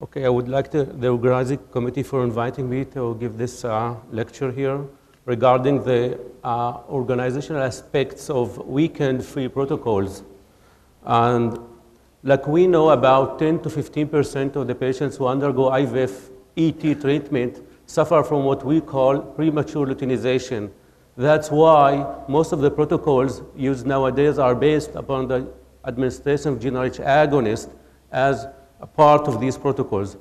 Okay, I would like the organizing committee for inviting me to give this lecture here regarding the organizational aspects of weekend-free protocols. And like we know, about 10 to 15% of the patients who undergo IVF ET treatment suffer from what we call premature luteinization. That's why most of the protocols used nowadays are based upon the administration of GnRH agonist as a part of these protocols.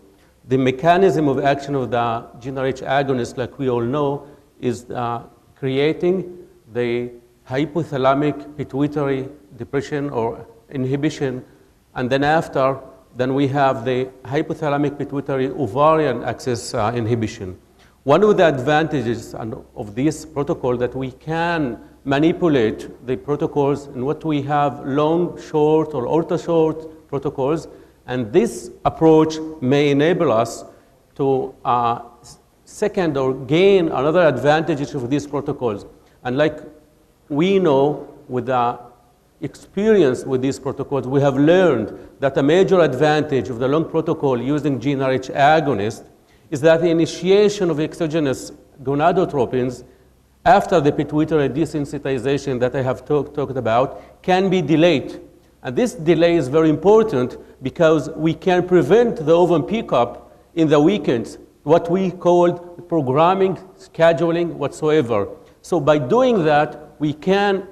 The mechanism of action of the GnRH agonist, like we all know, is creating the hypothalamic pituitary depression or inhibition, and then we have the hypothalamic pituitary ovarian axis inhibition. One of the advantages of this protocol that we can manipulate the protocols in what we have long, short, or ultra-short protocols, and this approach may enable us to second or gain another advantage of these protocols. And like we know with the experience with these protocols, we have learned that a major advantage of the long protocol using GnRH agonist is that the initiation of exogenous gonadotropins after the pituitary desensitization that I have talked about can be delayed. And this delay is very important because we can prevent the ovum pickup in the weekends, what we call programming, scheduling, whatsoever. So by doing that, we can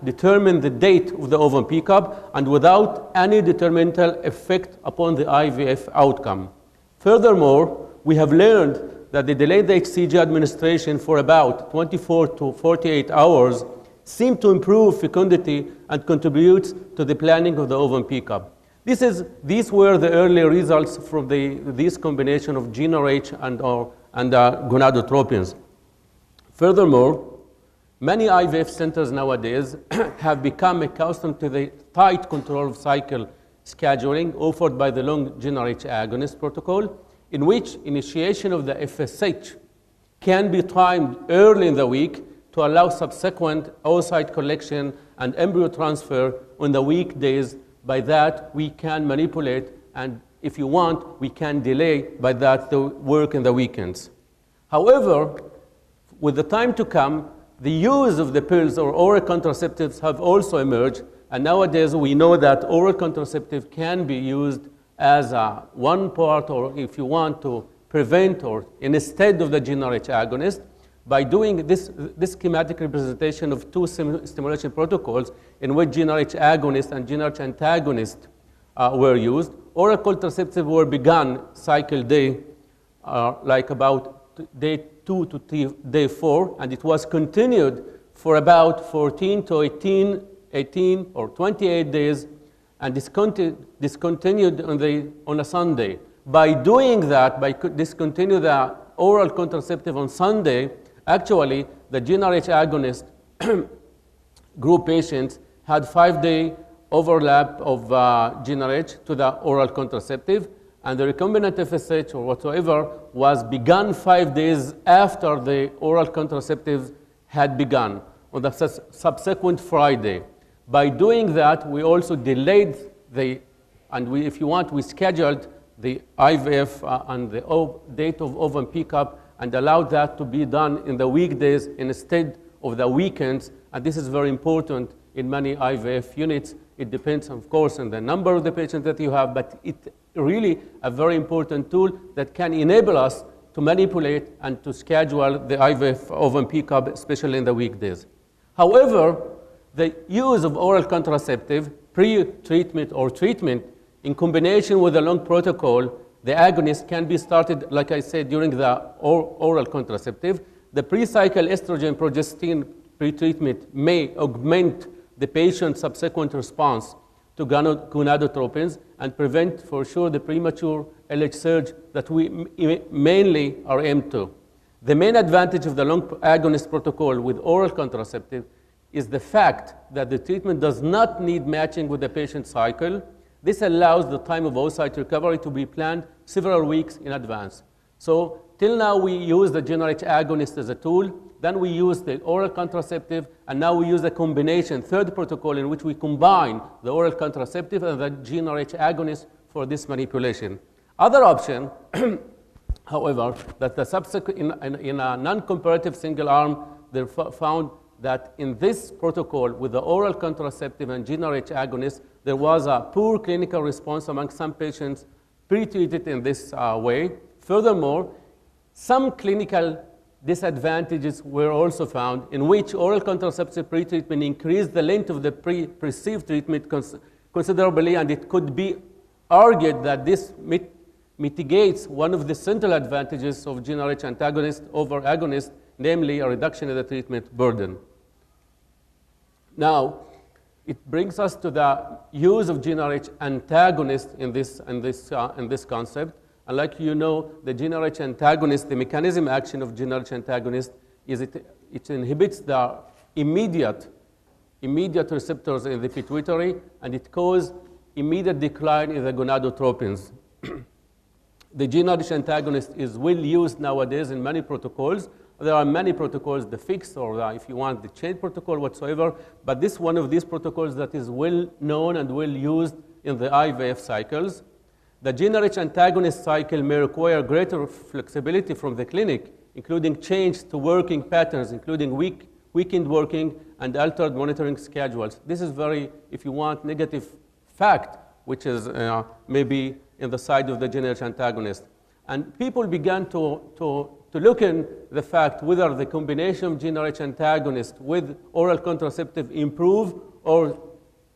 determine the date of the ovum pickup and without any detrimental effect upon the IVF outcome. Furthermore, we have learned that the delayed HCG administration for about 24 to 48 hours seem to improve fecundity and contributes to the planning of the ovum pickup. These were the early results from this combination of GnRH and gonadotropins. Furthermore, many IVF centers nowadays have become accustomed to the tight control of cycle scheduling offered by the long GnRH agonist protocol, in which initiation of the FSH can be timed early in the week to allow subsequent oocyte collection and embryo transfer on the weekdays. By that, we can manipulate, and if you want, we can delay by that the work in the weekends. However, with the time to come, the use of the pills or oral contraceptives have also emerged, and nowadays we know that oral contraceptive can be used as one part, or if you want to prevent or instead of the GnRH agonist, by doing this schematic representation of two stimulation protocols in which GnRH agonist and GnRH antagonist were used. Oral contraceptives were begun cycle day, like about day 2 to day 4, and it was continued for about 14 to 18 or 28 days, and discontinued on a Sunday. By doing that, by discontinue the oral contraceptive on Sunday, actually, the GnRH agonist group patients had 5-day overlap of GnRH to the oral contraceptive, and the recombinant FSH or whatsoever was begun 5 days after the oral contraceptives had begun on the subsequent Friday. By doing that, we also delayed if you want, we scheduled the IVF and the date of ovum pickup and allowed that to be done in the weekdays instead of the weekends. And this is very important in many IVF units. It depends, of course, on the number of the patients that you have, but it's really a very important tool that can enable us to manipulate and to schedule the IVF ovum pickup, especially in the weekdays. However, the use of oral contraceptive pre-treatment or treatment in combination with a long protocol, the agonist can be started, like I said, during the oral contraceptive. The pre-cycle estrogen progestin pre-treatment may augment the patient's subsequent response to gonadotropins and prevent, for sure, the premature LH surge that we mainly are aimed to. The main advantage of the long agonist protocol with oral contraceptive is the fact that the treatment does not need matching with the patient's cycle. This allows the time of oocyte recovery to be planned several weeks in advance. So till now we use the GnRH agonist as a tool, then we use the oral contraceptive, and now we use a combination, third protocol, in which we combine the oral contraceptive and the GnRH agonist for this manipulation. Other option, however, that the subsequent, in a non-comparative single arm, they found that in this protocol with the oral contraceptive and GnRH agonist, there was a poor clinical response among some patients pre-treated in this way. Furthermore, some clinical disadvantages were also found in which oral contraceptive pre-treatment increased the length of the perceived treatment considerably, and it could be argued that this mitigates one of the central advantages of GnRH antagonist over agonist, namely a reduction in the treatment burden. Now, it brings us to the use of GnRH antagonist in this concept. And like you know, the GnRH antagonist, the mechanism action of GnRH antagonist is it inhibits the immediate receptors in the pituitary, and it causes immediate decline in the gonadotropins. The GnRH antagonist is well used nowadays in many protocols. There are many protocols, the fixed or if you want the chain protocol whatsoever, but this is one of these protocols that is well known and well used in the IVF cycles. The GnRH antagonist cycle may require greater flexibility from the clinic, including change to working patterns, including weekend working and altered monitoring schedules. This is very, if you want, negative fact, which is maybe in the side of the GnRH antagonist. And people began to look in the fact whether the combination of GnRH antagonist with oral contraceptive improve or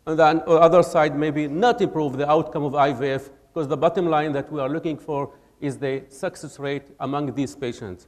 on the other side maybe not improve the outcome of IVF, because the bottom line that we are looking for is the success rate among these patients.